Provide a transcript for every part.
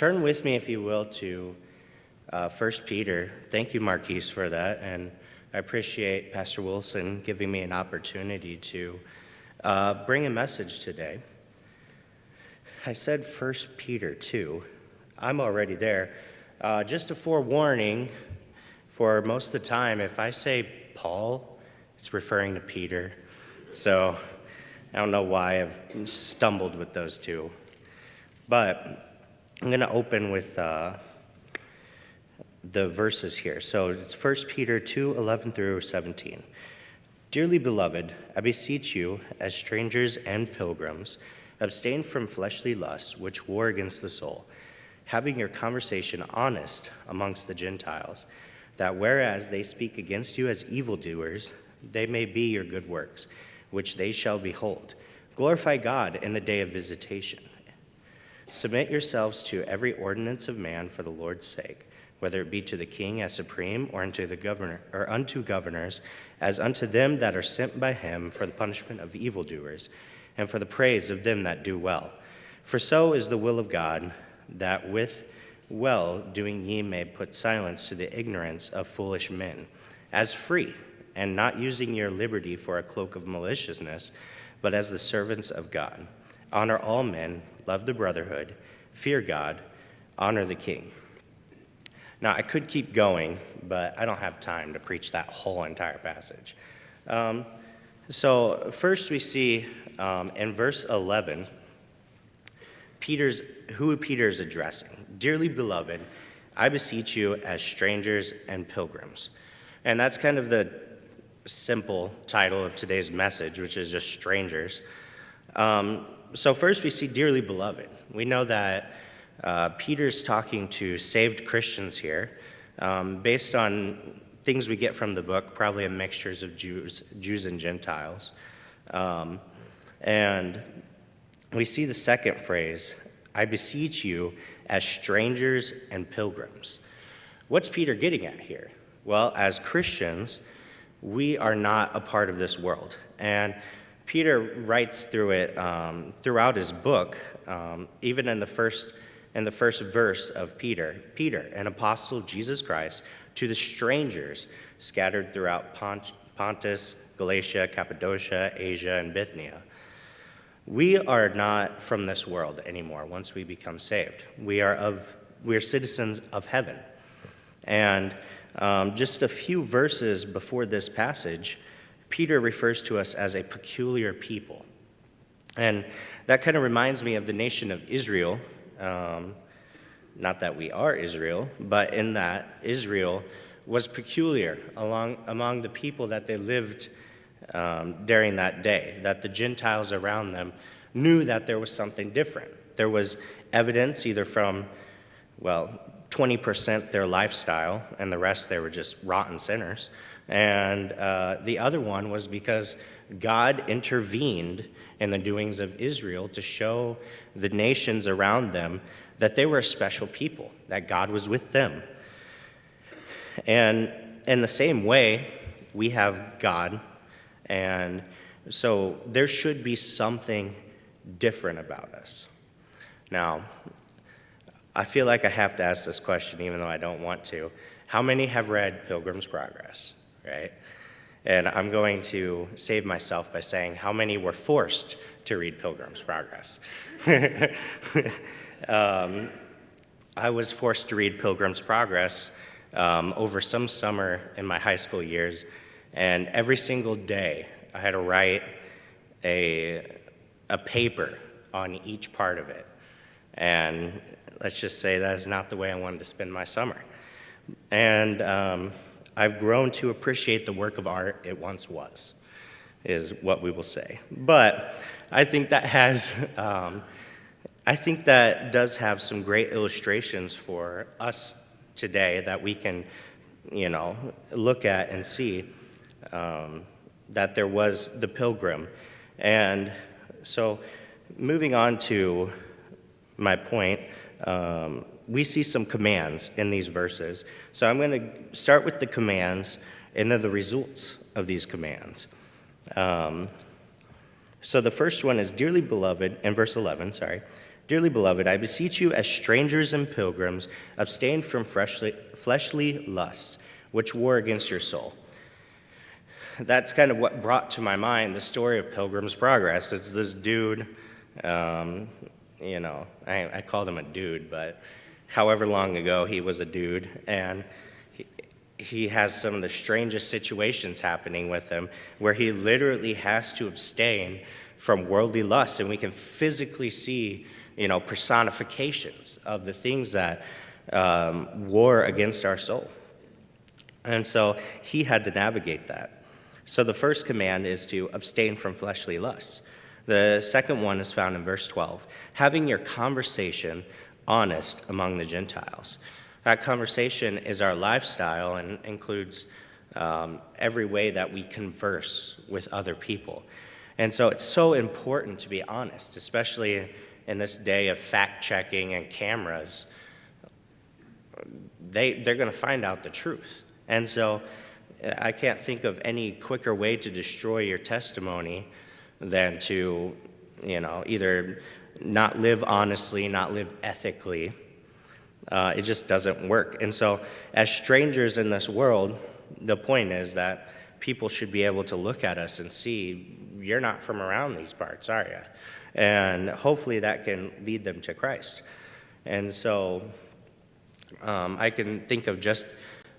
Turn with me, if you will, to 1 Peter. Thank you, Marquise, for that, and I appreciate Pastor Wilson giving me an opportunity to bring a message today. I said 1 Peter 2. I'm already there. Just a forewarning, for most of the time, if I say Paul, it's referring to Peter. So I don't know why I've stumbled with those two. But I'm going to open with the verses here. So it's 1 Peter 2, 11 through 17. Dearly beloved, I beseech you, as strangers and pilgrims, abstain from fleshly lusts which war against the soul, having your conversation honest amongst the Gentiles, that whereas they speak against you as evildoers, they may be your good works, which they shall behold. Glorify God in the day of visitation. Submit yourselves to every ordinance of man for the Lord's sake, whether it be to the king as supreme, or unto governors, as unto them that are sent by him for the punishment of evildoers, and for the praise of them that do well. For so is the will of God, that with well doing ye may put silence to the ignorance of foolish men, as free, and not using your liberty for a cloak of maliciousness, but as the servants of God. Honor all men, love the brotherhood, fear God, honor the king. Now, I could keep going, but I don't have time to preach that whole entire passage. So first we see in verse 11, who Peter is addressing. Dearly beloved, I beseech you as strangers and pilgrims. And that's kind of the simple title of today's message, which is just strangers. So first we see dearly beloved. We know that Peter's talking to saved Christians here, based on things we get from the book, probably a mixture of Jews and Gentiles. And we see the second phrase, I beseech you as strangers and pilgrims. What's Peter getting at here? Well, as Christians, we are not a part of this world. And Peter writes through it throughout his book, even in the first verse of Peter, an apostle of Jesus Christ, to the strangers scattered throughout Pontus, Galatia, Cappadocia, Asia, and Bithynia. We are not from this world anymore once we become saved. We are citizens of heaven. And just a few verses before this passage, Peter refers to us as a peculiar people. And that kind of reminds me of the nation of Israel. Not that we are Israel, but in that Israel was peculiar among the people that they lived during that day, that the Gentiles around them knew that there was something different. There was evidence either from, 20% their lifestyle, and the rest they were just rotten sinners. And the other one was because God intervened in the doings of Israel to show the nations around them that they were a special people, that God was with them. And in the same way, we have God, and so there should be something different about us. Now, I feel like I have to ask this question even though I don't want to. How many have read Pilgrim's Progress, right? And I'm going to save myself by saying how many were forced to read Pilgrim's Progress. I was forced to read Pilgrim's Progress over some summer in my high school years, and every single day I had to write a paper on each part of it. And let's just say that is not the way I wanted to spend my summer. And I've grown to appreciate the work of art it once was, is what we will say. But I think that does have some great illustrations for us today that we can, look at and see that there was the pilgrim. And so moving on to my point, we see some commands in these verses. So I'm going to start with the commands and then the results of these commands. So the first one is, dearly beloved, in verse 11, Dearly beloved, I beseech you as strangers and pilgrims, abstain from fleshly lusts, which war against your soul. That's kind of what brought to my mind the story of Pilgrim's Progress. It's this dude, I called him a dude, but however long ago he was a dude, and he has some of the strangest situations happening with him where he literally has to abstain from worldly lust, and we can physically see, personifications of the things that war against our soul. And so he had to navigate that. So the first command is to abstain from fleshly lusts. The second one is found in verse 12, having your conversation honest among the Gentiles. That conversation is our lifestyle and includes every way that we converse with other people. And so it's so important to be honest, especially in this day of fact-checking and cameras. They're going to find out the truth. And so I can't think of any quicker way to destroy your testimony than to, either not live honestly, not live ethically. It just doesn't work. And so as strangers in this world, the point is that people should be able to look at us and see, you're not from around these parts, are you? And hopefully that can lead them to Christ. And so I can think of just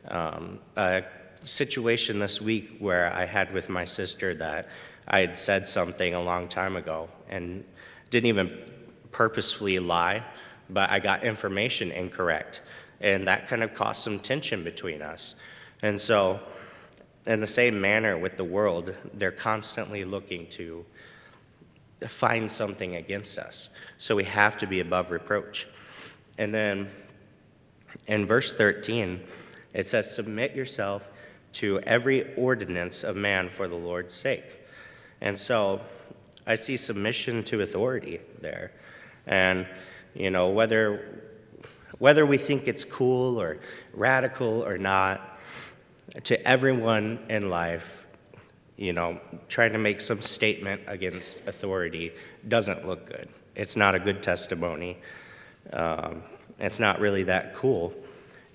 a situation this week where I had with my sister that I had said something a long time ago and didn't even purposefully lie, but I got information incorrect, and that kind of caused some tension between us. And so in the same manner with the world, they're constantly looking to find something against us, so we have to be above reproach. And then in verse 13, it says, submit yourself to every ordinance of man for the Lord's sake. And so I see submission to authority there. And, whether we think it's cool or radical or not, to everyone in life, trying to make some statement against authority doesn't look good. It's not a good testimony. It's not really that cool.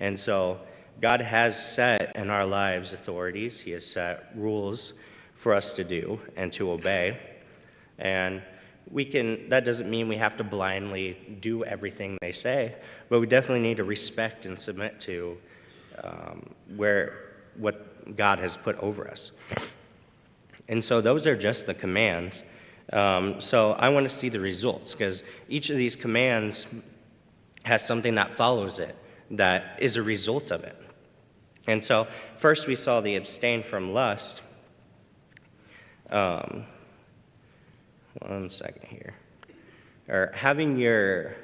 And so God has set in our lives authorities. He has set rules for us to do and to obey. And that doesn't mean we have to blindly do everything they say, but we definitely need to respect and submit to what God has put over us. And so those are just the commands. So I want to see the results, because each of these commands has something that follows it, that is a result of it. And so first we saw the abstain from lust. One second here. Or having your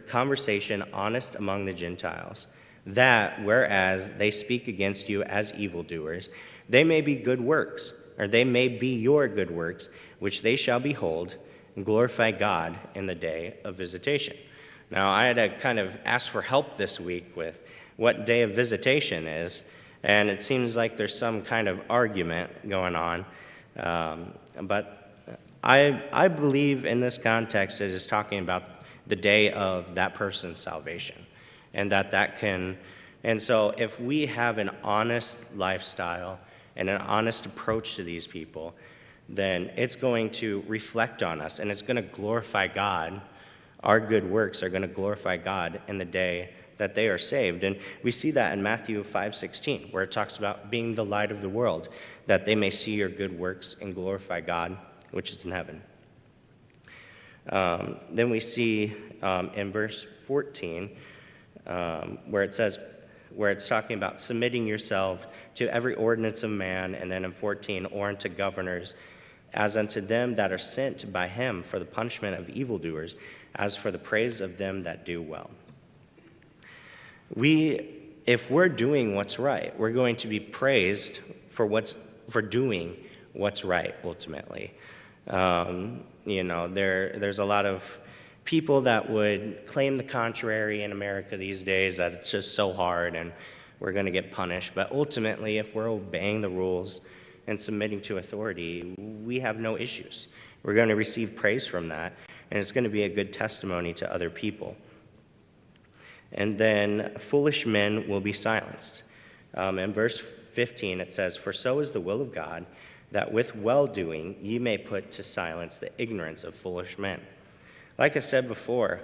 conversation honest among the Gentiles, that whereas they speak against you as evildoers, they may be good works, or they may be your good works, which they shall behold, and glorify God in the day of visitation. Now, I had to kind of ask for help this week with what day of visitation is, and it seems like there's some kind of argument going on. But I believe in this context it is talking about the day of that person's salvation, and and so if we have an honest lifestyle and an honest approach to these people, then it's going to reflect on us, and it's going to glorify God. Our good works are going to glorify God in the day that they are saved. And we see that in Matthew 5:16, where it talks about being the light of the world, that they may see your good works and glorify God, which is in heaven. Then we see in verse 14, where it's talking about submitting yourself to every ordinance of man, and then in 14, or unto governors, as unto them that are sent by him for the punishment of evildoers, as for the praise of them that do well. If we're doing what's right, we're going to be praised for doing what's right, ultimately. There's a lot of people that would claim the contrary in America these days, that it's just so hard and we're going to get punished. But ultimately, if we're obeying the rules and submitting to authority, we have no issues. We're going to receive praise from that. and it's going to be a good testimony to other people. And then foolish men will be silenced. In verse 15, it says, "For so is the will of God, that with well-doing ye may put to silence the ignorance of foolish men." Like I said before,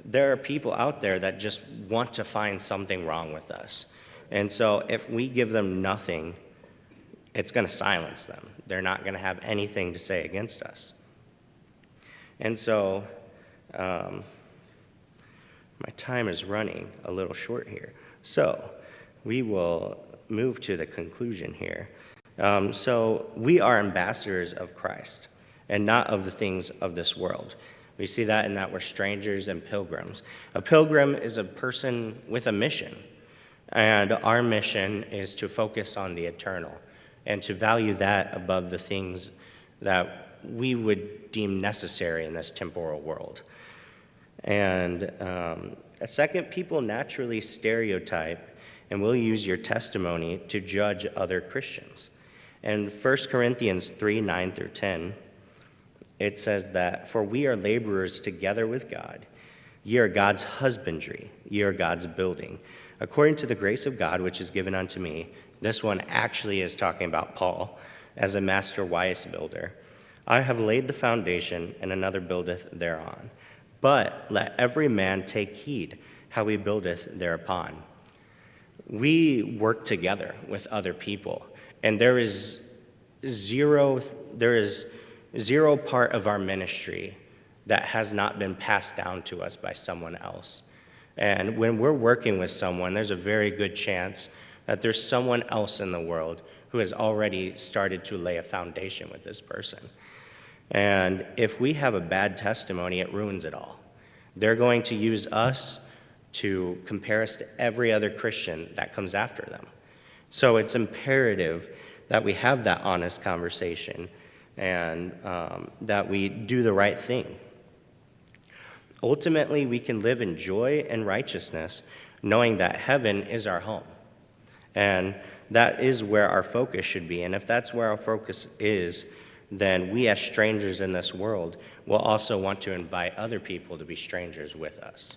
there are people out there that just want to find something wrong with us. And so if we give them nothing, it's going to silence them. They're not going to have anything to say against us. And so my time is running a little short here. So we will move to the conclusion here. So we are ambassadors of Christ and not of the things of this world. We see that in that we're strangers and pilgrims. A pilgrim is a person with a mission, and our mission is to focus on the eternal and to value that above the things that we would deem necessary in this temporal world. And second, people naturally stereotype and will use your testimony to judge other Christians. In 1 Corinthians 3:9-10, it says that, "For we are laborers together with God. Ye are God's husbandry, ye are God's building. According to the grace of God which is given unto me," this one actually is talking about Paul, "as a master wise builder. I have laid the foundation, and another buildeth thereon. But let every man take heed how he buildeth thereupon." We work together with other people, and there is zero part of our ministry that has not been passed down to us by someone else. And when we're working with someone, there's a very good chance that there's someone else in the world who has already started to lay a foundation with this person. And if we have a bad testimony, it ruins it all. They're going to use us to compare us to every other Christian that comes after them. So it's imperative that we have that honest conversation and that we do the right thing. Ultimately, we can live in joy and righteousness, knowing that heaven is our home. And that is where our focus should be. And if that's where our focus is, then we as strangers in this world will also want to invite other people to be strangers with us.